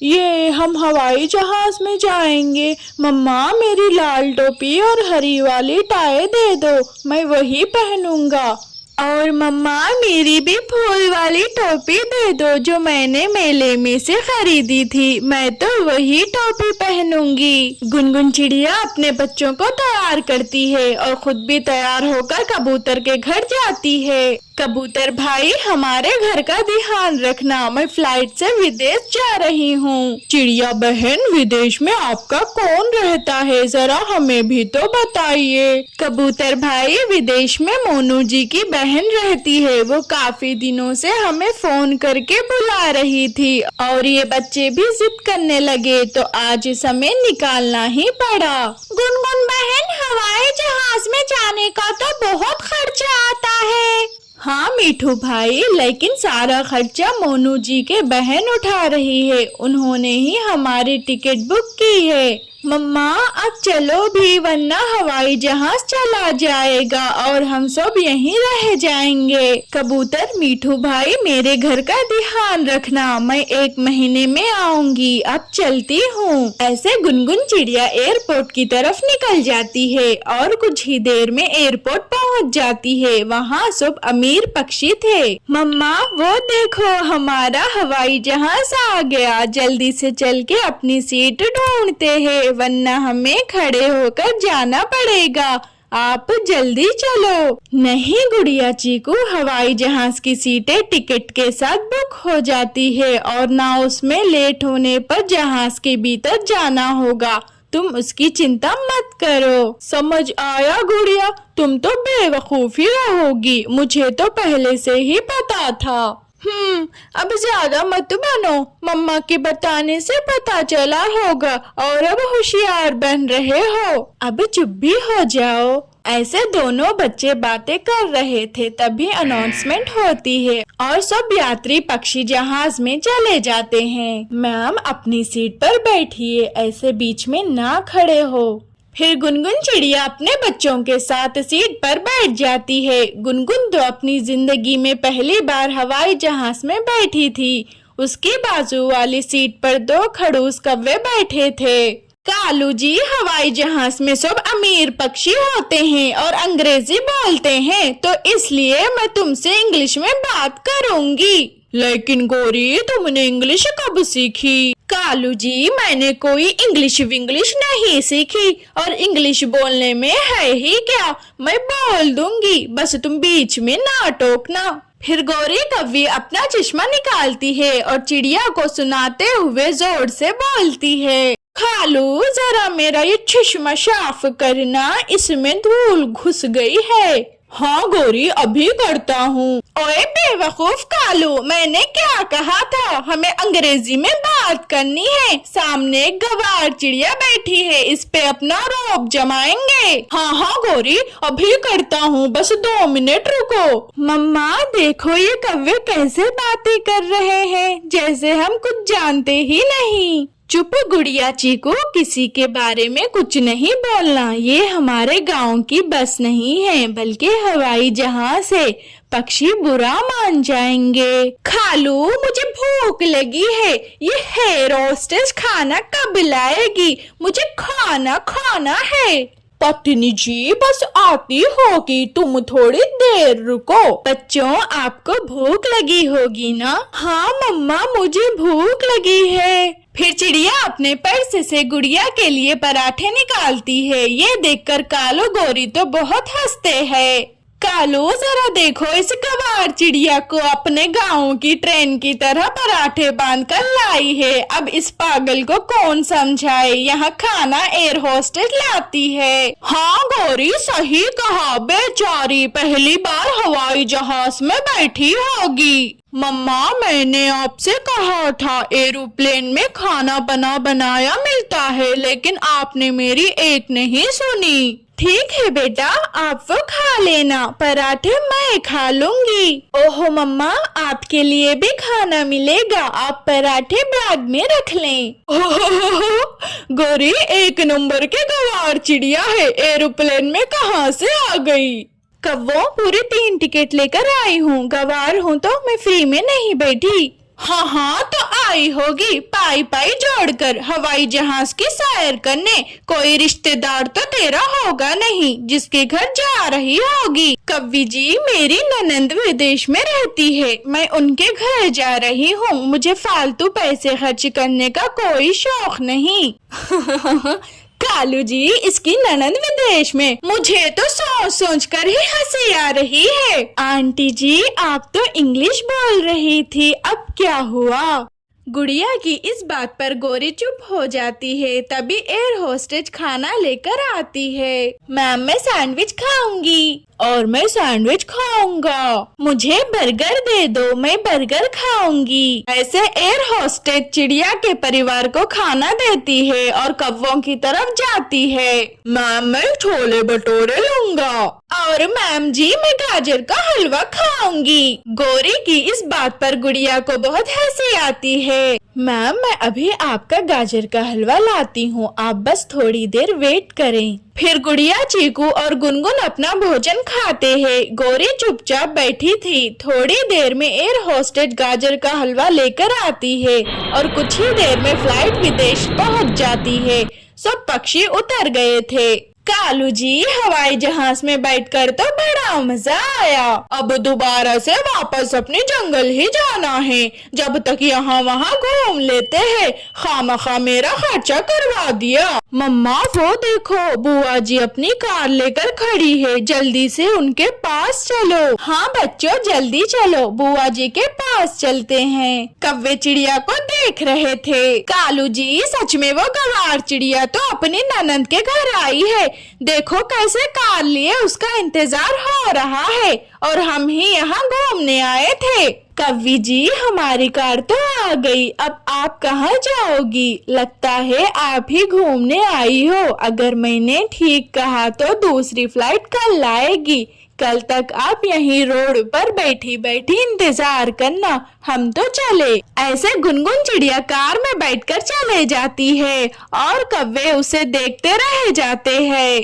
ये हम हवाई जहाज में जाएंगे। मम्मा मेरी लाल टोपी और हरी वाली टाई दे दो, मैं वही पहनूंगा। और मम्मा मेरी भी फूल वाली टोपी दे दो जो मैंने मेले में से खरीदी थी, मैं तो वही टोपी पहनूंगी। गुनगुन चिड़िया अपने बच्चों को तैयार करती है और खुद भी तैयार होकर कबूतर के घर जाती है। कबूतर भाई हमारे घर का ध्यान रखना, मैं फ्लाइट से विदेश जा रही हूँ। चिड़िया बहन विदेश में आपका कौन रहता है, जरा हमें भी तो बताइए। कबूतर भाई विदेश में मोनू जी की बहन रहती है, वो काफी दिनों से हमें फोन करके बुला रही थी और ये बच्चे भी जिद करने लगे तो आज समय निकालना ही पड़ा। गुनगुन बहन हवाई जहाज में जाने का तो बहुत खर्चा आता है। हाँ मीठू भाई, लेकिन सारा खर्चा मोनू जी के बहन उठा रही है, उन्होंने ही हमारी टिकट बुक की है। मम्मा अब चलो भी, वरना हवाई जहाज चला जाएगा और हम सब यहीं रह जाएंगे। कबूतर मीठू भाई मेरे घर का ध्यान रखना, मैं 1 महीने में आऊंगी, अब चलती हूँ। ऐसे गुनगुन चिड़िया एयरपोर्ट की तरफ निकल जाती है और कुछ ही देर में एयरपोर्ट पहुँच जाती है। वहाँ सब अमीर पक्षी थे। मम्मा वो देखो हमारा हवाई जहाज आ गया, जल्दी से चल के अपनी सीट ढूंढते हैं, वरना हमें खड़े होकर जाना पड़ेगा। आप जल्दी चलो। नहीं गुड़िया चीकू, हवाई जहाज की सीटें टिकट के साथ बुक हो जाती है और ना उसमें लेट होने पर जहाज के भीतर जाना होगा, तुम उसकी चिंता मत करो। समझ आया गुड़िया, तुम तो बेवकूफ ही रहोगी, मुझे तो पहले से ही पता था। अब ज्यादा मत बनो, मम्मा के बताने से पता चला होगा और अब होशियार बन रहे हो। अब चुप भी हो जाओ। ऐसे दोनों बच्चे बातें कर रहे थे, तभी अनाउंसमेंट होती है और सब यात्री पक्षी जहाज में चले जाते हैं। मैम अपनी सीट पर बैठिए, ऐसे बीच में ना खड़े हो। फिर गुनगुन चिड़िया अपने बच्चों के साथ सीट पर बैठ जाती है। गुनगुन तो अपनी जिंदगी में पहली बार हवाई जहाज में बैठी थी। उसकी बाजू वाली सीट पर 2 खड़ूस कौवे बैठे थे। कालू जी, हवाई जहाज में सब अमीर पक्षी होते हैं और अंग्रेजी बोलते हैं, तो इसलिए मैं तुमसे इंग्लिश में बात करूंगी। लेकिन गौरी, तुमने इंग्लिश कब सीखी? कालू जी, मैंने कोई इंग्लिश विंग्लिश नहीं सीखी और इंग्लिश बोलने में है ही क्या, मैं बोल दूंगी, बस तुम बीच में ना टोकना। फिर गौरी कौवी अपना चश्मा निकालती है और चिड़िया को सुनाते हुए जोर से बोलती है, खालू जरा मेरा ये चश्मा साफ करना, इसमें धूल घुस गई है। हाँ गौरी, अभी करता हूँ। ओए बेवकूफ कालू, मैंने क्या कहा था, हमें अंग्रेजी में बात करनी है। सामने एक गवार चिड़िया बैठी है, इस पे अपना रौब जमाएंगे। हाँ हाँ गौरी, अभी करता हूँ, बस 2 मिनट रुको। मम्मा देखो ये कौवे कैसे बातें कर रहे हैं, जैसे हम कुछ जानते ही नहीं। चुप गुड़िया चीकू, किसी के बारे में कुछ नहीं बोलना, ये हमारे गांव की बस नहीं है बल्कि हवाई जहाज है, पक्षी बुरा मान जाएंगे। खालू मुझे भूख लगी है, ये हेयर होस्टेस खाना कब लाएगी, मुझे खाना खाना है। पत्नी जी बस आती होगी, तुम थोड़ी देर रुको। बच्चों आपको भूख लगी होगी ना? हाँ मम्मा मुझे भूख लगी है। फिर चिड़िया अपने पर्स से गुड़िया के लिए पराठे निकालती है। ये देखकर कालू गौरी तो बहुत हंसते हैं। कालू जरा देखो इस गवार चिड़िया को, अपने गाँव की ट्रेन की तरह पराठे बांध कर लाई है। अब इस पागल को कौन समझाए, यहाँ खाना एयर होस्टेस लाती है। हाँ गौरी सही कहा, बेचारी पहली बार हवाई जहाज में बैठी होगी। मम्मा मैंने आपसे कहा था एरोप्लेन में खाना बना बनाया मिलता है, लेकिन आपने मेरी एक नहीं सुनी। ठीक है बेटा, आप वो खा लेना, पराठे मैं खा लूंगी। ओहो मम्मा, आपके लिए भी खाना मिलेगा, आप पराठे बैग में रख लें। गौरी 1 नंबर के गवार चिड़िया है, एरोप्लेन में कहाँ से आ गई? कव्वो पूरे 3 टिकट लेकर आई हूँ, गवार हूँ तो मैं फ्री में नहीं बैठी। हाँ हाँ, तो आई होगी पाई पाई जोड़कर हवाई जहाज की सैर करने। कोई रिश्तेदार तो तेरा होगा नहीं जिसके घर जा रही होगी। कव्वी जी, मेरी ननंद विदेश में रहती है, मैं उनके घर जा रही हूँ। मुझे फालतू पैसे खर्च करने का कोई शौक नहीं। कालू जी, इसकी ननंद विदेश में, मुझे तो सोच सोच कर ही हंसी आ रही है। आंटी जी, आप तो इंग्लिश बोल रही थी, अब क्या हुआ? गुड़िया की इस बात पर गौरी चुप हो जाती है। तभी एयर होस्टेज खाना लेकर आती है। मैम, मैं सैंडविच खाऊंगी। और मैं सैंडविच खाऊंगा। मुझे बर्गर दे दो, मैं बर्गर खाऊंगी। ऐसे एयर होस्टेज चिड़िया के परिवार को खाना देती है और कौवों की तरफ जाती है। मैम, मैं छोले भटूरे लूंगा। और मैम जी, मैं गाजर का हलवा खाऊंगी। गौरी की इस बात पर गुड़िया को बहुत हंसी आती है। मैम, मैं अभी आपका गाजर का हलवा लाती हूँ, आप बस थोड़ी देर वेट करें। फिर गुड़िया, चीकू और गुनगुन अपना भोजन खाते हैं। गौरी चुपचाप बैठी थी। थोड़ी देर में एयर होस्टेज गाजर का हलवा लेकर आती है और कुछ ही देर में फ्लाइट विदेश पहुंच जाती है। सब पक्षी उतर गए थे। कालू जी, हवाई जहाज में बैठकर तो बड़ा मजा आया। अब दोबारा से वापस अपने जंगल ही जाना है। जब तक यहाँ वहाँ घूम लेते हैं। खामखा मेरा खर्चा करवा दिया। मम्मा, वो देखो, बुआ जी अपनी कार लेकर खड़ी है, जल्दी से उनके पास चलो। हाँ बच्चों, जल्दी चलो, बुआ जी के पास चलते हैं। कव्वे चिड़िया को देख रहे थे। कालू जी, सच में वो गवार चिड़िया तो अपनी ननंद के घर आई है। देखो कैसे कार लिए उसका इंतजार हो रहा है और हम ही यहाँ घूमने आए थे। कव्वी जी, हमारी कार तो आ गई, अब आप कहाँ जाओगी? लगता है आप ही घूमने आई हो। अगर मैंने ठीक कहा तो दूसरी फ्लाइट कल आएगी। कल तक आप यहीं रोड पर बैठी बैठी इंतजार करना, हम तो चले। ऐसे गुनगुन चिड़िया कार में बैठकर चले जाती है और कव्वे उसे देखते रह जाते हैं।